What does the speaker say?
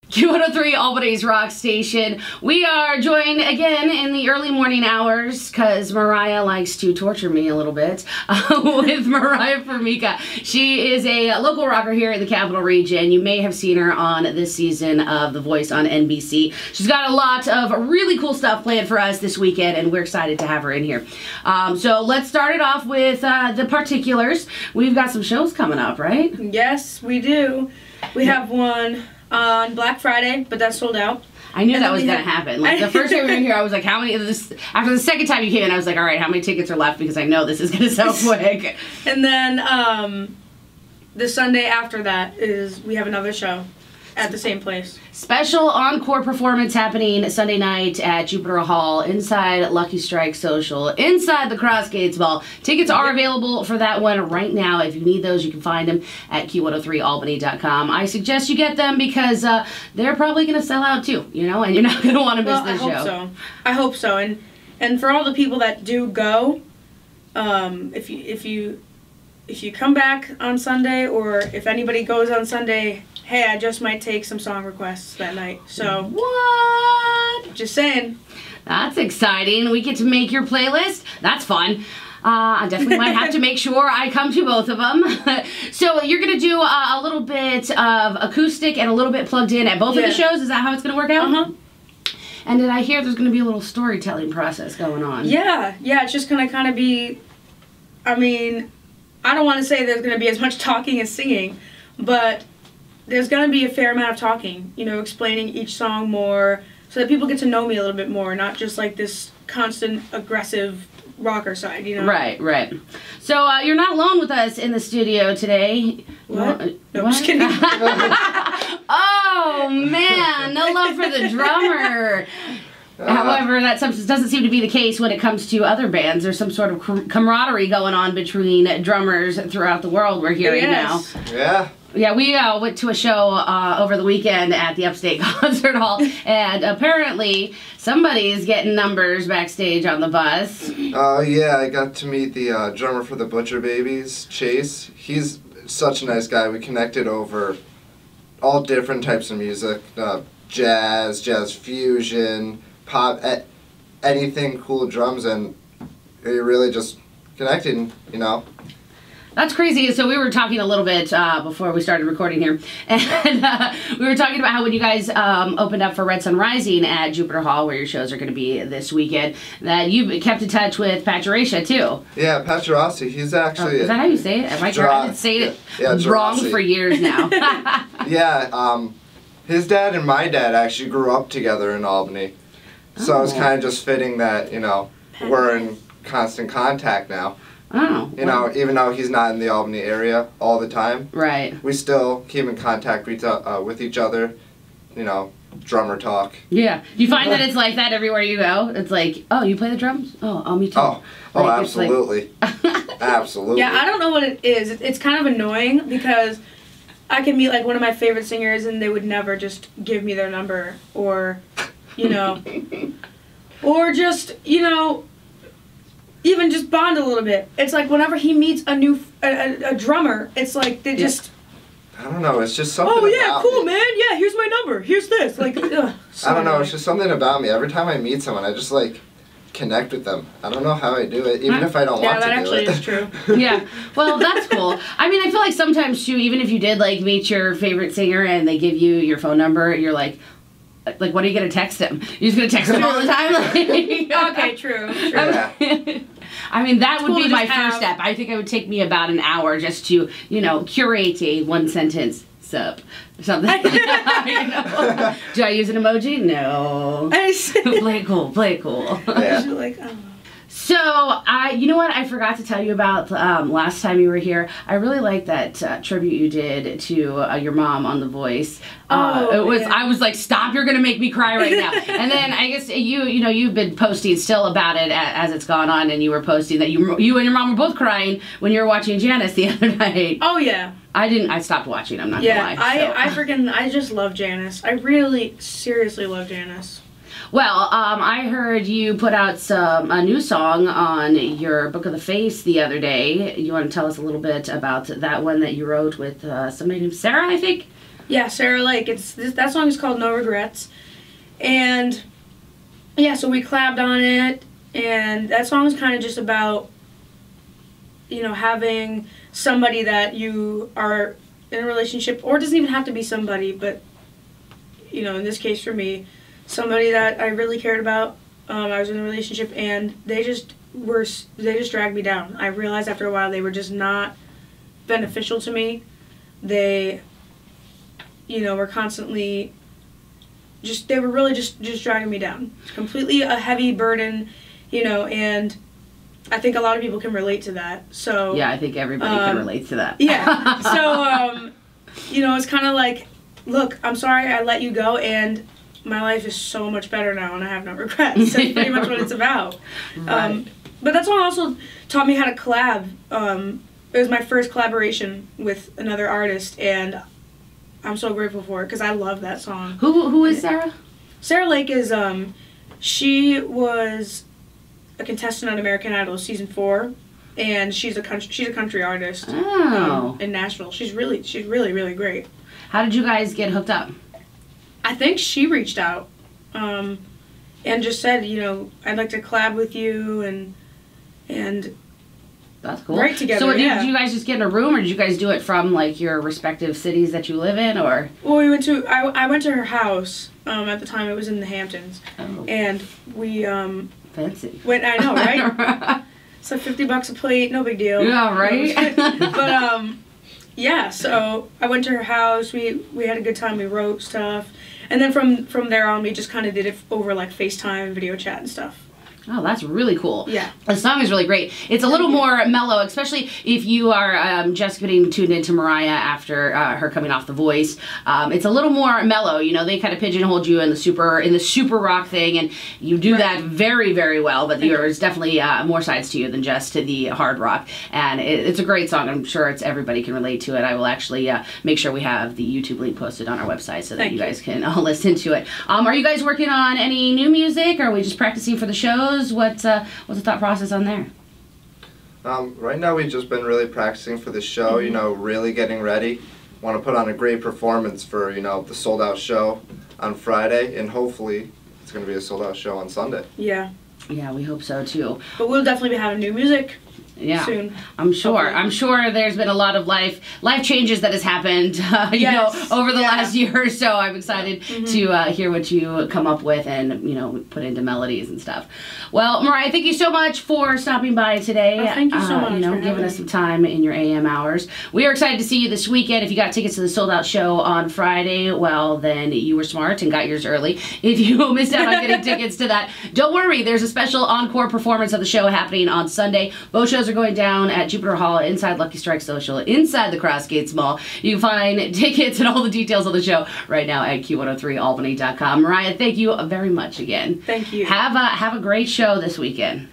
Q103, Albany's rock station. We are joined again in the early morning hours because Moriah likes to torture me a little bit with Moriah Formica. She is a local rocker here in the Capital Region. You may have seen her on this season of The Voice on NBC. She's got a lot of really cool stuff planned for us this weekend, and we're excited to have her in here. So let's start it off with the particulars. We've got some shows coming up, right? Yes, we do. We have one on Black Friday, but that's sold out. I knew that was going to happen. Like, the first time we were here, I was like, how many of this? After the second time you came in, I was like, all right, how many tickets are left? Because I know this is going to sell quick. And then the Sunday after that is we have another show at the same place. Special encore performance happening Sunday night at Jupiter Hall inside Lucky Strike Social, inside the Crossgates Ball. Tickets are available for that one right now. If you need those, you can find them at q103albany.com. I suggest you get them because they're probably going to sell out too, you know, and you're not going to want to miss this show. I hope so. I hope so. And for all the people that do go, if you come back on Sunday, or if anybody goes on Sunday, hey, I just might take some song requests that night. So what? Just saying. That's exciting. We get to make your playlist. That's fun. I definitely might have to make sure I come to both of them. So you're going to do a little bit of acoustic and a little bit plugged in at both of the shows? Is that how it's going to work out? Uh-huh. And did I hear there's going to be a little storytelling process going on? Yeah, it's just going to kind of be, I mean, I don't want to say there's going to be as much talking as singing, but there's going to be a fair amount of talking, you know, explaining each song more so that people get to know me a little bit more, not just like this constant aggressive rocker side, you know? Right. So you're not alone with us in the studio today. What? No, I'm just kidding. Oh, man. No love for the drummer. However, that doesn't seem to be the case when it comes to other bands. There's some sort of camaraderie going on between drummers throughout the world, we're hearing now. Yeah, we went to a show over the weekend at the Upstate Concert Hall, and apparently somebody's getting numbers backstage on the bus. Oh, yeah, I got to meet the drummer for the Butcher Babies, Chase. He's such a nice guy. We connected over all different types of music, jazz fusion, pop, anything cool drums, and we really just connected, you know. That's crazy. So we were talking a little bit before we started recording here, and we were talking about how when you guys opened up for Red Sun Rising at Jupiter Hall, where your shows are going to be this weekend, that you kept in touch with Patricia too. Yeah, Patricia, he's actually... is that how you say it? Am I trying to say it wrong for years now? Yeah, his dad and my dad actually grew up together in Albany. So it's kind of just fitting that, you know, we're in constant contact now. Oh. You know, even though he's not in the Albany area all the time. Right. We still keep in contact with each other, you know, drummer talk. Yeah. You find that it's like that everywhere you go? It's like, oh, you play the drums? Oh, me too. Oh, like, absolutely. Absolutely. Yeah, I don't know what it is. It's kind of annoying because I can meet like one of my favorite singers and they would never just give me their number, or, you know, or just, you know, even just bond a little bit. It's like whenever he meets a drummer, it's like they just... I don't know, it's just something about about cool, me. Man, yeah, here's my number, here's this. Like, ugh, I don't know, it's just something about me. Every time I meet someone, I just, like, connect with them. I don't know how I do it, even if I don't want to do it. Yeah, that actually is true. Yeah, well, that's cool. I mean, I feel like sometimes, too, even if you did, like, meet your favorite singer and they give you your phone number, you're like, what are you going to text him? You're just going to text him all the time? Okay, true. Yeah. I mean, that would be my first step. I think it would take me about an hour just to, you know, curate a one-sentence sup or something. You know? Do I use an emoji? No. Play it cool. Play it cool. Yeah. Like, oh. So, you know what I forgot to tell you about last time you were here? I really liked that tribute you did to your mom on The Voice. I was like, stop, you're going to make me cry right now. And then I guess you've been posting still about it as it's gone on, and you were posting that you and your mom were both crying when you were watching Janice the other night. Oh, yeah. I stopped watching, I'm not going to lie. I just love Janice. I really, seriously love Janice. Well, I heard you put out a new song on your Book of the Face the other day. You want to tell us a little bit about that one that you wrote with somebody named Sarah, I think? Yeah, Sarah Lake. That song is called No Regrets. And yeah, so we collabed on it, and that song is kind of just about, you know, having somebody that you are in a relationship, or it doesn't even have to be somebody, but, you know, in this case for me, somebody that I really cared about. I was in a relationship, and they just dragged me down. I realized after a while they were just not beneficial to me. They, you know, were constantly they were really just dragging me down. It's completely a heavy burden, you know, and I think a lot of people can relate to that. So yeah, I think everybody can relate to that. Yeah. So, you know, it's kind of like, look, I'm sorry I let you go, and my life is so much better now, and I have no regrets. That's pretty much what it's about. Right. But that song also taught me how to collab. It was my first collaboration with another artist, and I'm so grateful for it because I love that song. Who is Sarah? Sarah Lake is she was a contestant on American Idol season 4, and she's a country artist. Oh. In Nashville. She's really great. How did you guys get hooked up? I think she reached out, and just said, you know, I'd like to collab with you, and that's cool. Write together. So did you guys just get in a room, or did you guys do it from like your respective cities that you live in, or? Well, I went to her house. At the time, it was in the Hamptons, and we fancy. I know, right? It's like $50 a plate, no big deal. Yeah, right. But yeah. So I went to her house. We had a good time. We wrote stuff, and then from there on, we just kind of did it over like FaceTime, video chat, and stuff. Oh, that's really cool. Yeah. The song is really great. It's a little more mellow, especially if you are just getting tuned into Moriah after her coming off The Voice. It's a little more mellow. You know, they kind of pigeonholed you in the super rock thing, and you do that very, very well. But there's definitely more sides to you than just to the hard rock. And it's a great song. I'm sure everybody can relate to it. I will actually make sure we have the YouTube link posted on our website so that you guys can listen to it. Are you guys working on any new music? Or are we just practicing for the shows? What's the thought process on there? Right now we've just been really practicing for the show, you know, really getting ready. Want to put on a great performance for, you know, the sold-out show on Friday, and hopefully it's going to be a sold-out show on Sunday. Yeah. Yeah, we hope so too. But we'll definitely be having new music. Yeah, soon. I'm sure. Hopefully. I'm sure there's been a lot of life changes that has happened, you know, over the last year or so. I'm excited to hear what you come up with and, you know, put into melodies and stuff. Well, Moriah, thank you so much for stopping by today. Thank you so much. You know, giving us some time in your AM hours. We are excited to see you this weekend. If you got tickets to the sold out show on Friday, well, then you were smart and got yours early. If you missed out on getting tickets to that, don't worry. There's a special encore performance of the show happening on Sunday. Both shows are going down at Jupiter Hall inside Lucky Strike Social inside the Crossgates Mall. You can find tickets and all the details of the show right now at q103albany.com. Moriah, thank you very much again. Thank you. Have a great show this weekend.